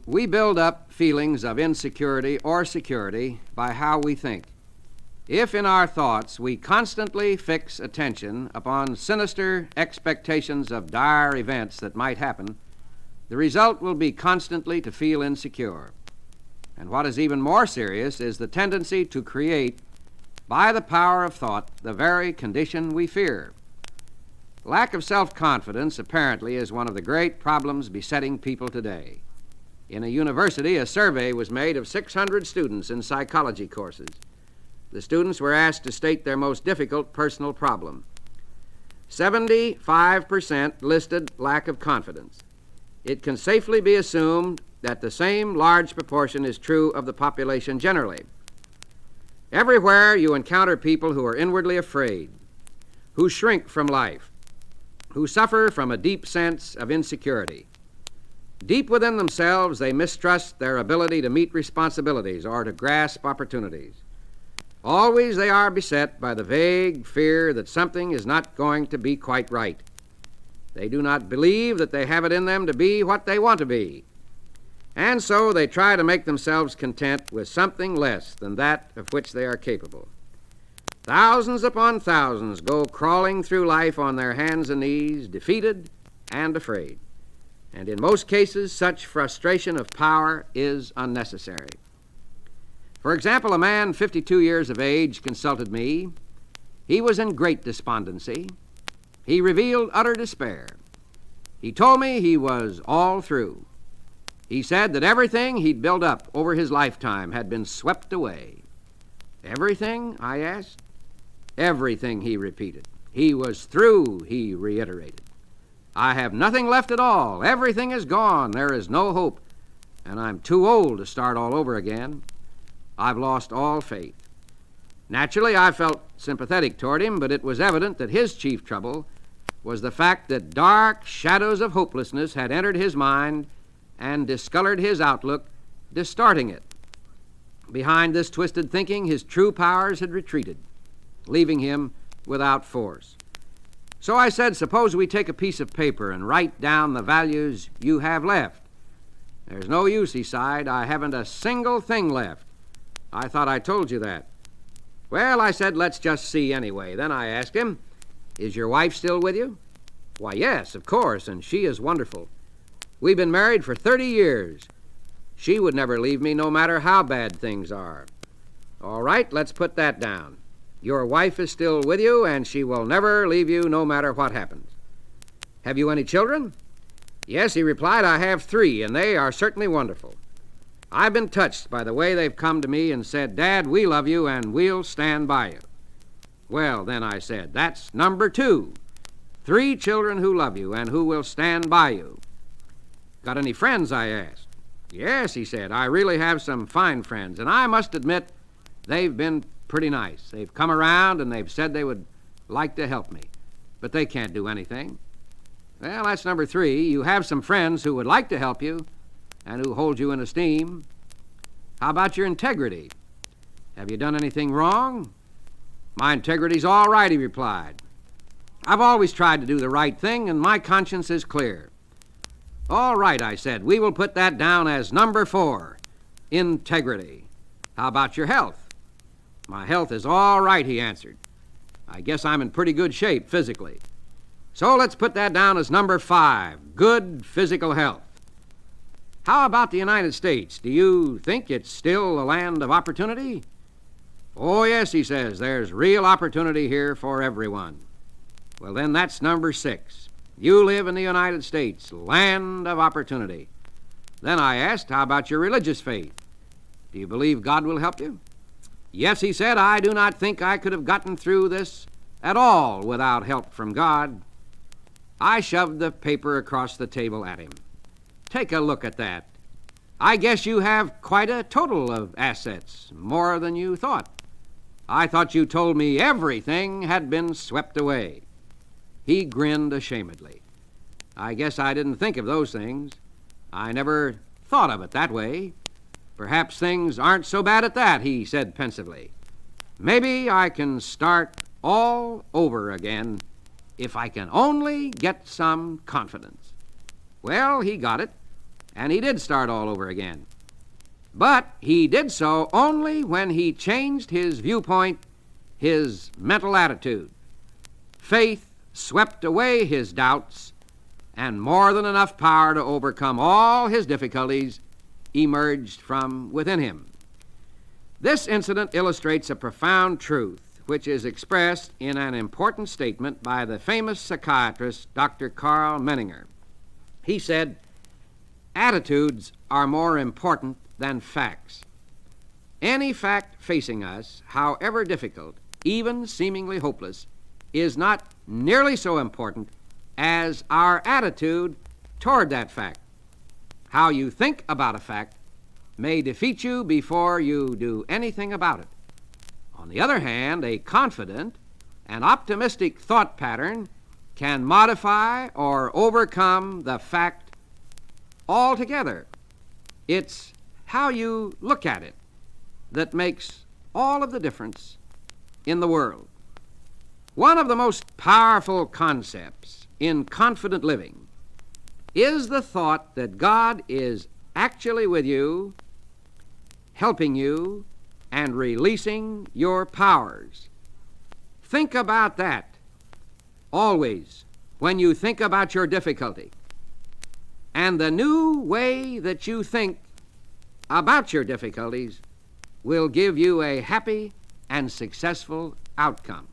We build up feelings of insecurity or security by how we think. If in our thoughts we constantly fix attention upon sinister expectations of dire events that might happen, the result will be constantly to feel insecure. And what is even more serious is the tendency to create, by the power of thought, the very condition we fear. Lack of self-confidence apparently is one of the great problems besetting people today. In a university, a survey was made of 600 students in psychology courses. The students were asked to state their most difficult personal problem. 75% listed lack of confidence. It can safely be assumed that the same large proportion is true of the population generally. Everywhere you encounter people who are inwardly afraid, who shrink from life, who suffer from a deep sense of insecurity. Deep within themselves, they mistrust their ability to meet responsibilities or to grasp opportunities. Always they are beset by the vague fear that something is not going to be quite right. They do not believe that they have it in them to be what they want to be. And so they try to make themselves content with something less than that of which they are capable. Thousands upon thousands go crawling through life on their hands and knees, defeated and afraid. And in most cases, such frustration of power is unnecessary. For example, a man 52 years of age consulted me. He was in great despondency. He revealed utter despair. He told me he was all through. He said that everything he'd built up over his lifetime had been swept away. Everything? I asked. Everything, he repeated. He was through, he reiterated. I have nothing left at all. Everything is gone. There is no hope. And I'm too old to start all over again. I've lost all faith. Naturally, I felt sympathetic toward him, but it was evident that his chief trouble was the fact that dark shadows of hopelessness had entered his mind and discolored his outlook, distorting it. Behind this twisted thinking, his true powers had retreated, leaving him without force. So I said, suppose we take a piece of paper and write down the values you have left. There's no use, he sighed. I haven't a single thing left. I thought I told you that. Well, I said, let's just see anyway. Then I asked him, is your wife still with you? Why, yes, of course, and she is wonderful. We've been married for 30 years. She would never leave me no matter how bad things are. All right, let's put that down. Your wife is still with you, and she will never leave you no matter what happens. Have you any children? Yes, he replied, I have 3, and they are certainly wonderful. I've been touched by the way they've come to me and said, Dad, we love you, and we'll stand by you. Well, then, I said, that's number 2. 3 children who love you and who will stand by you. Got any friends, I asked. Yes, he said, I really have some fine friends, and I must admit they've been pretty nice. They've come around and they've said they would like to help me, but they can't do anything. Well, that's number 3. You have some friends who would like to help you and who hold you in esteem. How about your integrity? Have you done anything wrong? My integrity's all right, he replied. I've always tried to do the right thing, and my conscience is clear. All right, I said, we will put that down as number 4, integrity. How about your health? My health is all right, he answered. I guess I'm in pretty good shape physically. So let's put that down as number 5, good physical health. How about the United States? Do you think it's still a land of opportunity? Oh, yes, he says, there's real opportunity here for everyone. Well, then that's number 6. You live in the United States, land of opportunity. Then I asked, how about your religious faith? Do you believe God will help you? Yes, he said, I do not think I could have gotten through this at all without help from God. I shoved the paper across the table at him. Take a look at that. I guess you have quite a total of assets, more than you thought. I thought you told me everything had been swept away. He grinned ashamedly. I guess I didn't think of those things. I never thought of it that way. Perhaps things aren't so bad at that, he said pensively. Maybe I can start all over again if I can only get some confidence. Well, he got it, and he did start all over again. But he did so only when he changed his viewpoint, his mental attitude. Faith swept away his doubts, and more than enough power to overcome all his difficulties emerged from within him. This incident illustrates a profound truth which is expressed in an important statement by the famous psychiatrist Dr. Karl Menninger. He said, "Attitudes are more important than facts. Any fact facing us, however difficult, even seemingly hopeless, is not nearly so important as our attitude toward that fact. How you think about a fact may defeat you before you do anything about it. On the other hand, a confident and optimistic thought pattern can modify or overcome the fact altogether. It's how you look at it that makes all of the difference in the world." One of the most powerful concepts in confident living is the thought that God is actually with you, helping you, and releasing your powers. Think about that always when you think about your difficulty. And the new way that you think about your difficulties will give you a happy and successful outcome.